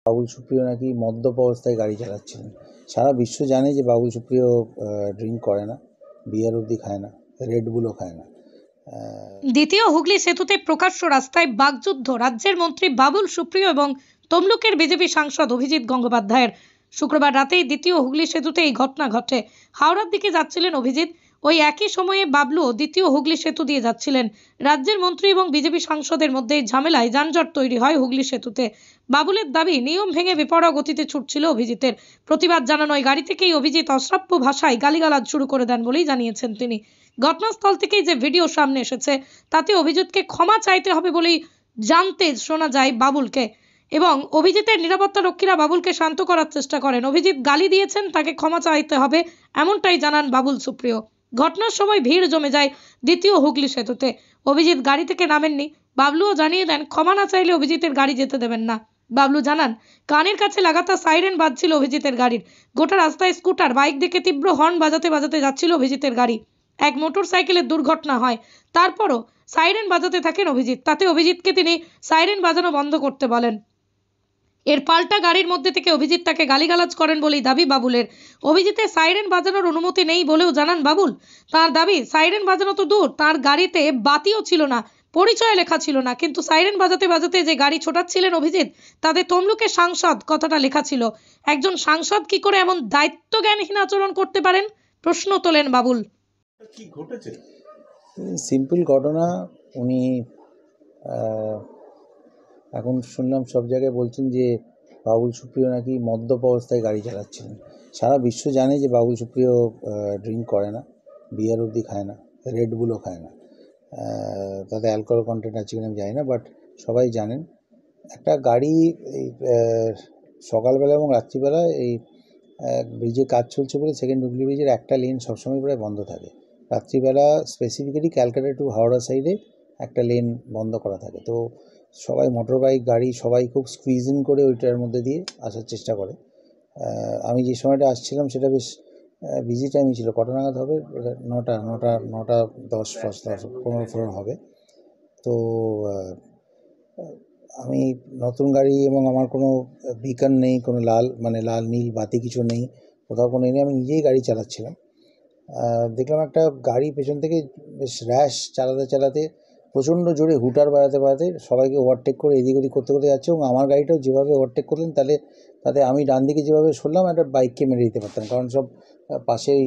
বাবুল সুপ্রিয় নাকি মদ্যপ অবস্থায় গাড়ি চালাচ্ছিলেন। সারা বিশ্ব জানে যে বাবুল সুপ্রিয় ড্রিঙ্ক করে না, বিয়ার অবধি খায় না, রেড বুলও খায় না। দ্বিতীয় হুগলি সেতুতে প্রকাশ্য রাস্তায় বাগযুদ্ধ রাজ্যের মন্ত্রী বাবুল সুপ্রিয় এবং তমলুকের বিজেপি সাংসদ অভিজিৎ গঙ্গোপাধ্যায়ের। শুক্রবার রাতেই দ্বিতীয় হুগলি সেতুতে এই ঘটনা ঘটে। হাওড়ার দিকে যাচ্ছিলেন অভিজিৎ, ওই একই সময়ে বাবলুও দ্বিতীয় হুগলি সেতু দিয়ে যাচ্ছিলেন। রাজ্যের মন্ত্রী এবং বিজেপি সাংসদের মধ্যে ঝামেলায় যানজট তৈরি হয় হুগলি সেতুতে। বাবুলের দাবি, নিয়ম ভেঙে বেপরোয়া গতিতে ছুটছিল অভিজিতের। প্রতিবাদ জানানো ওই গাড়ি থেকেই অভিজিৎ অশ্রাব্য ভাষায় গালিগালাজ শুরু করে দেন বলেই জানিয়েছেন তিনি। ঘটনাস্থল থেকেই যে ভিডিও সামনে এসেছে তাতে অভিজিৎকে ক্ষমা চাইতে হবে বলেই জানতে শোনা যায় বাবুলকে, এবং অভিজিতের নিরাপত্তা রক্ষীরা বাবুলকে শান্ত করার চেষ্টা করেন। অভিজিৎ গালি দিয়েছেন, তাকে ক্ষমা চাইতে হবে, এমনটাই জানান বাবুল সুপ্রিয়। ঘটনার সময় ভিড় জমে যায় দ্বিতীয় হুগলি সেতুতে। অভিজিৎ গাড়ি থেকে নামেননি। বাবলুও জানিয়ে দেন ক্ষমা না চাইলে অভিজিতের গাড়ি যেতে দেবেন না। বাবলু জানান, কানের কাছে লাগাতার সাইরেন বাজছিল অভিজিতের গাড়ির। গোটা রাস্তায় স্কুটার, বাইক দেখে তীব্র হর্ন বাজাতে বাজাতে যাচ্ছিল অভিজিতের গাড়ি। এক মোটর সাইকেলের দুর্ঘটনা হয়, তারপরও সাইরেন বাজাতে থাকেন অভিজিৎ। তাতে অভিজিৎকে তিনি সাইরেন বাজানো বন্ধ করতে বলেন। এর পাল্টা গাড়ির মধ্যে থেকে অভিজিৎ তাকে গালিগালাজ করেন বলেই দাবি বাবুলের। অভিজিতের সাইরেন বাজানোর অনুমতি নেই বলেও জানান বাবুল। তার দাবি, সাইরেন বাজানো তো দূর, তার গাড়িতে বাতিও ছিল না, পরিচয় লেখা ছিল না, কিন্তু সাইরেন বাজাতে বাজাতে যে গাড়ি ছোটাচ্ছিলেন অভিজিৎ, তাতে তমলুকের সাংসদ কথাটা লেখা ছিল। একজন সাংসদ কি করে এমন দায়িত্বজ্ঞানহীন আচরণ করতে পারেন, প্রশ্ন তোলেন বাবুল। কি ঘটেছে? সিম্পল ঘটনা। উনি এখন শুনলাম সব জায়গায় বলছেন যে বাবুল সুপ্রিয় নাকি মদ্যপ অবস্থায় গাড়ি চালাচ্ছিলেন। সারা বিশ্ব জানে যে বাবুল সুপ্রিয় ড্রিঙ্ক করে না, বিয়ার অবধি খায় না, রেড বুলও খায় না। তাতে অ্যালকোহল কন্টেন্ট আছে কিনা আমি জানি না, বাট সবাই জানেন। একটা গাড়ি এই সকালবেলা এবং রাত্রিবেলা এই ব্রিজে কাজ চলছে বলে সেকেন্ড হুগলি ব্রিজের একটা লেন সবসময় প্রায় বন্ধ থাকে। রাত্রিবেলা স্পেসিফিক্যালি ক্যালকাটা টু হাওড়া সাইডে একটা লেন বন্ধ করা থাকে। তো সবাই মোটর বাইক গাড়ি সবাই খুব স্কুইজিং করে ওইটার মধ্যে দিয়ে আসার চেষ্টা করে। আমি যে সময়টা আসছিলাম সেটা বেশ বিজি টাইমই ছিল। কটা নাগাদ হবে? নটা 10-15 হবে। তো আমি নতুন গাড়ি এবং আমার কোনো বিকন নেই, কোনো লাল নীল বাতি কিছু নেই, কোথাও কোনো নেই। আমি নিজেই গাড়ি চালাচ্ছিলাম। দেখলাম একটা গাড়ি পেছন থেকে বেশ র্যাশ চালাতে প্রচণ্ড জোরে হুটার বাজাতে সবাইকে ওভারটেক করে এদিক ওদিক করতে যাচ্ছে, এবং আমার গাড়িটাও যেভাবে ওভারটেক করলেন তাতে আমি ডান দিকে যেভাবে সরলাম একটা বাইককে মেরে দিতে পারতাম, কারণ সব পাশেই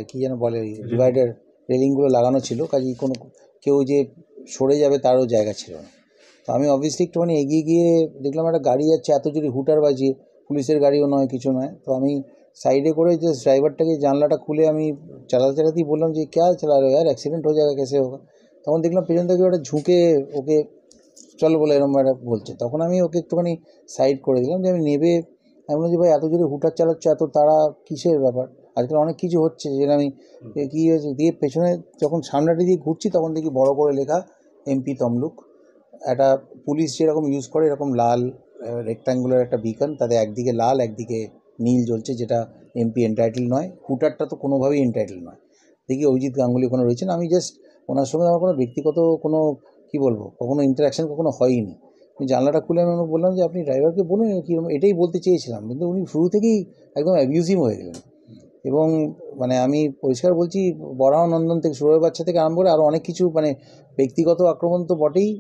কী যেন বলে ওই ডিভাইডার রেলিংগুলো লাগানো ছিল, কাজেই কেউ যে সরে যাবে তারও জায়গা ছিল না। তো আমি অবভিয়াসলি একটুখানি এগিয়ে গিয়ে দেখলাম একটা গাড়ি যাচ্ছে এত জোরে হুটার বাজিয়ে, পুলিশের গাড়িও নয় কিছু নয়। তো আমি সাইডে করে জাস্ট ড্রাইভারটাকে জানলাটা খুলে আমি চালাতেই বললাম যে ক্যা চালা রहे यार, অ্যাক্সিডেন্ট হয়ে যাবে কেসে হোক। তখন দেখলাম পেছন থেকে ওটা ঝুঁকে ওকে চলো বলে এরকম একটা বলছে। তখন আমি ওকে একটুখানি সাইড করে দিলাম যে আমি নেবে। আমি বলছি ভাই এত জোরে হুটার চালাচ্ছ, এত তাড়া কিসের ব্যাপার? আজকাল অনেক কিছু হচ্ছে, যেটা আমি কী হয়েছে দিয়ে পেছনে যখন সামনাটি দিয়ে ঘুরছি তখন দেখি বড় করে লেখা এমপি তমলুক। একটা পুলিশ যেরকম ইউজ করে এরকম লাল রেক্ট্যাঙ্গুলার একটা বিকন, তাদের একদিকে লাল একদিকে নীল জ্বলছে, যেটা এমপি এন্টাইটেল নয়। হুটারটা তো কোনোভাবেই এন্টাইটেল নয়। দেখি অভিজিৎ গাঙ্গুলি ওখানে রয়েছেন। আমি জাস্ট ওনার সঙ্গে আমার কোনো ব্যক্তিগত কোনো কী বলবো কখনো ইন্টারাকশান কখনো হয়নি। আমি জানলাটা খুলে আমি ওনাকে বললাম যে আপনি ড্রাইভারকে বলুন কীরকম, এটাই বলতে চেয়েছিলাম, কিন্তু উনি শুরু থেকেই একদম অ্যাবিউজিভ হয়ে গেলেন। এবং মানে আমি পরিষ্কার বলছি, বরাহনন্দন থেকে সুরের বাচ্চা থেকে আরম্ভ করে আরও অনেক কিছু, মানে ব্যক্তিগত আক্রমণ তো বটেই,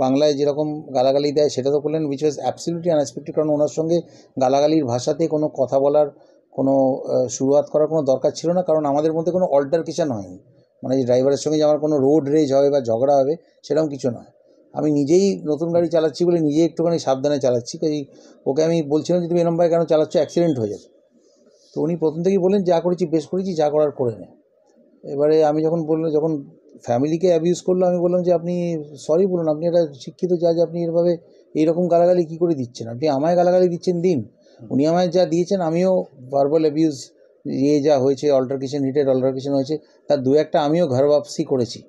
বাংলায় যেরকম গালাগালি দেয় সেটা তো করলেন, উইচ ওয়াজ অ্যাবসলিউটলি আনএক্সপেক্টেড। কারণ ওনার সঙ্গে গালাগালির ভাষাতে কোনো কথা বলার কোনো শুরুয়াত করার কোনো দরকার ছিল না, কারণ আমাদের মধ্যে কোনো অল্টারকেশন হয়নি। মানে যে ড্রাইভারের সঙ্গে যে আমার কোনো রোড রেজ হবে বা ঝগড়া হবে সেরকম কিছু নয়। আমি নিজেই নতুন গাড়ি চালাচ্ছি বলে নিজেই একটুখানি সাবধানে চালাচ্ছি। কাজেই ওকে আমি বলছিলাম যে তুমি এরম ভাবে কেন চালাচ্ছ, অ্যাক্সিডেন্ট হয়ে যাবে। তো উনি প্রথম থেকেই বললেন যা করেছি বেশ করেছি, যা করার করে নে। এবারে আমি যখন ফ্যামিলিকে অ্যাবিউজ করলো, আমি বললাম যে আপনি সরি বলুন, আপনি একটা শিক্ষিত জাজ, আপনি এভাবে এইরকম গালাগালি কী করে দিচ্ছেন? আপনি আমায় গালাগালি দিচ্ছেন দিন। উনি আমায় যা দিয়েছেন আমিও ভার্বাল অ্যাবিউজ যা হয়েছে, হিটেড অল্টারকেশন হয়েছে, তার দু একটা আমিও ঘর ওয়াপসি করেছি,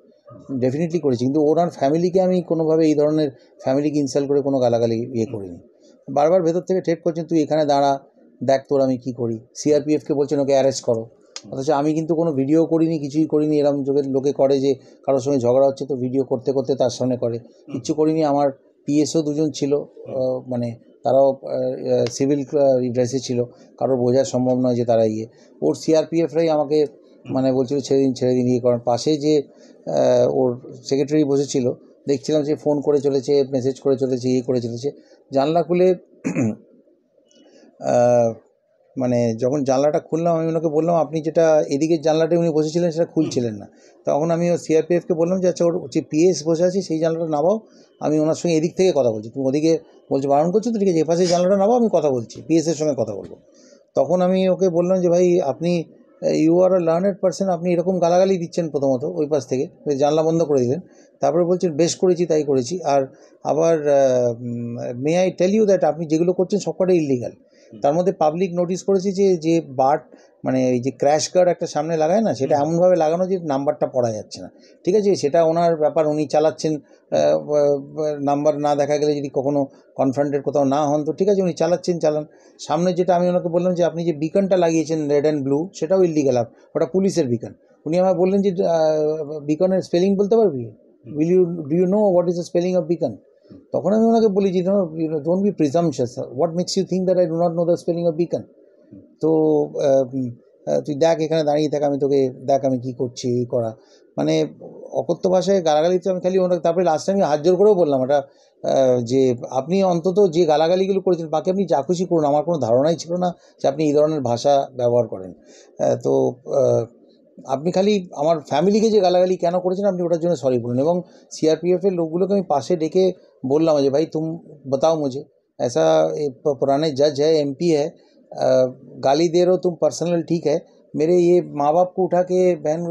ডেফিনেটলি করেছি। কিন্তু ওনার ফ্যামিলিকে আমি কোনোভাবে এই ধরনের ফ্যামিলিকে ইনসাল্ট করে কোনো গালাগালি করিনি। বারবার ভেতর থেকে ঠেট করছেন, তুই এখানে দাঁড়া, দেখ তোর আমি কী করি। সিআরপিএফকে বলছেন ওকে অ্যারেস্ট করো, অথচ আমি কিন্তু কোনো ভিডিও করিনি, কিছুই করিনি। এরকম লোকে করে যে কারোর সঙ্গে ঝগড়া হচ্ছে তো ভিডিও করতে তার সামনে করে, কিচ্ছু করিনি। আমার পিএসও দুজন ছিল, মানে তারাও সিভিল ড্রেসে ছিল, কারোর বোঝা সম্ভব নয় যে তারা ওর সিআরপিএফরাই আমাকে মানে বলছিল ছেড়ে দিন করার পাশে যে ওর সেক্রেটারি বসেছিল, দেখছিলাম যে ফোন করে চলেছে, মেসেজ করে চলেছে, করে চলেছে। জানলা খুলে মানে যখন জানলাটা খুললাম আমি ওনাকে বললাম, আপনি যেটা এদিকের জানলাটা উনি বসেছিলেন সেটা খুলছিলেন না। তখন আমি ও সিআরপিএফকে বললাম যে আচ্ছা ওর যে পিএস বসে আছে সেই জানলাটা নামাও, আমি ওনার সঙ্গে এদিক থেকে কথা বলছি, তুমি ওদিকে বলছো বারণ করছো তো, ঠিক আছে এপাশে জানলাটা নামাও, আমি কথা বলছি, পিএসের সঙ্গে কথা বলবো। তখন আমি ওকে বললাম যে ভাই আপনি you are a learned person, আপনি এরকম গালাগালি দিচ্ছেন প্রথমত ওই পাশ থেকে, জানলা বন্ধ করে দিলেন, তারপরে বলছেন বেশ করেছি তাই করেছি, আর আবার may I tell you that আপনি যেগুলো করছেন সবকটাই ইলিগাল। তার মধ্যে পাবলিক নোটিস করেছি যে বাট মানে এই যে ক্র্যাশ গার্ড একটা সামনে লাগায় না, সেটা এমনভাবে লাগানো যে নাম্বারটা পড়া যাচ্ছে না। ঠিক আছে, সেটা ওনার ব্যাপার, উনি চালাচ্ছেন, নাম্বার না দেখা গেলে যদি কখনো কনফ্রান্টেড কোথাও না হন তো ঠিক আছে, উনি চালান। সামনে যেটা আমি ওনাকে বললাম যে আপনি যে বিকনটা লাগিয়েছেন রেড অ্যান্ড ব্লু, সেটাও ইলিগাল, ওটা পুলিশের বিকন। উনি আমায় বললেন যে বিকনের স্পেলিং বলতে পারবি, do you know what is the spelling of beacon? তখন আমি ওনাকে বলি যে don't be presumptuous, what makes you think that I do not know the spelling of beacon? তো তুই দেখ এখানে দাঁড়িয়ে থাক, আমি তোকে দেখ আমি কী করছি, এই করা মানে অকথ্য ভাষায় গালাগালিতে আমি খালি ওনাকে, তারপরে লাস্টে আমি হাত জোর করেও বললাম এটা যে আপনি অন্তত যে গালাগালিগুলো করেছেন বাকি আপনি যা খুশি করুন, আমার কোনো ধারণাই ছিল না যে আপনি এই ধরনের ভাষা ব্যবহার করেন। তো আপনি খালি আমার ফ্যামিলিকে যে গালাগালি কেন করেছেন আপনি ওটার জন্য সরি বলুন। এবং সিআরপিএফের লোকগুলোকে আমি পাশে ডেকে বললাম যে भाई तुम बताओ मुझे, ऐसा पुराने जज है, एमपी है, गाली दे रहे हो तुम पर्सनल, ठीक है, मेरे ये माँ बाप को उठा के बहन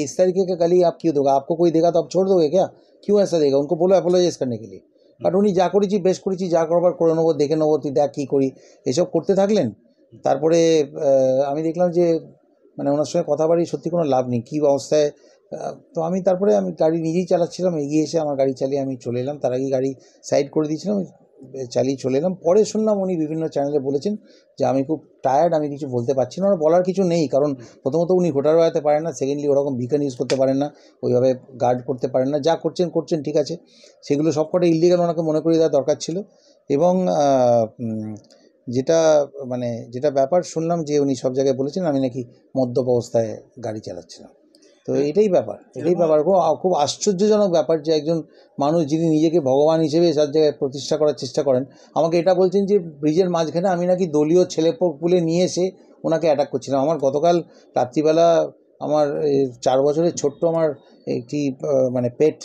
इस तरीके का गाली आप क्यों दोगे? आपको कोई देगा तो आप छोड़ दोगे क्या? क्यों ऐसा देगा? उनको बोलो অ্যাপোলোজাইজ करने के लिए। বাট উনি যা করেছি বেশ করেছি, যা করবার করে নেবো, দেখে নেবো, তুই দেখ কী করি, এসব করতে থাকলেন। তারপরে আমি দেখলাম যে মানে ওনার সঙ্গে কথা বাড়ি সত্যি কোনো লাভ নেই, কী অবস্থায়। তো আমি তারপরে আমি গাড়ি নিজেই চালাচ্ছিলাম, এগিয়ে এসে আমার গাড়ি চালিয়ে আমি চলে এলাম, তার আগে গাড়ি সাইড করে দিয়েছিলাম, চালিয়ে চলে এলাম। পরে শুনলাম উনি বিভিন্ন চ্যানেলে বলেছেন যে আমি খুব টায়ার্ড, আমি কিছু বলতে পারছি না। ওনার বলার কিছু নেই, কারণ প্রথমত উনি ভোটার বাড়াতে পারেন না, সেকেন্ডলি ওরকম বিকন ইউজ করতে পারেন না, ওইভাবে গার্ড করতে পারেন না, যা করছেন ঠিক আছে, সেগুলো সবকটা ইলিগাল ওনাকে মনে করিয়ে দেওয়া দরকার ছিল। এবং যেটা ব্যাপার শুনলাম যে উনি সব জায়গায় বলেছেন আমি নাকি মদ্যপ অবস্থায় গাড়ি চালাচ্ছিলাম। তো এটাই ব্যাপার খুব আশ্চর্যজনক ব্যাপার যে একজন মানুষ যিনি নিজেকে ভগবান হিসেবে সব জায়গায় প্রতিষ্ঠা করার চেষ্টা করেন, আমাকে এটা বলছেন যে ব্রিজের মাঝখানে আমি নাকি দলীয় ছেলেপুলে নিয়ে এসে ওনাকে অ্যাটাক করছিলাম। আমার গতকাল রাত্রিবেলা আমার 4 বছরের ছোট্ট আমার একটি মানে পেট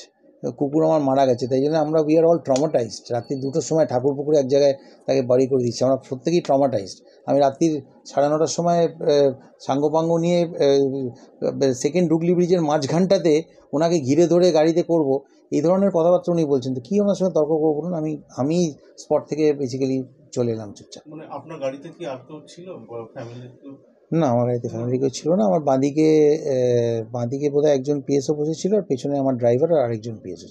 কুকুর আমার মারা গেছে, তাই জন্য আমরা উই আর অল ট্রমাটাইজড। রাত্রি 2টোর সময় ঠাকুরপুকুরে এক জায়গায় তাকে বাড়ি করে দিচ্ছি, আমরা প্রত্যেকেই ট্রমাটাইজড। আমি রাত্রির 9:30টার সময় সাঙ্গপাঙ্গ নিয়ে সেকেন্ড হুগলি ব্রিজের মাঝখানটাতে ওনাকে ঘিরে ধরে গাড়িতে করব, এই ধরনের কথাবার্তা উনি বলছেন। তো কী ওনার সঙ্গে তর্ক করবো বলুন? আমি স্পট থেকে বেসিক্যালি চলে এলাম চুপচাপ। মানে আপনার গাড়িতে কি আর কেউ ছিল ফ্যামিলির কেউ? না, আমার গাড়িতে ফ্যামিলি কেউ ছিল না। আমার বাঁদিকে বোধহয় একজন পিএসও বসেছিল, আর পেছনে আমার ড্রাইভার আর আরেকজন পিএসও।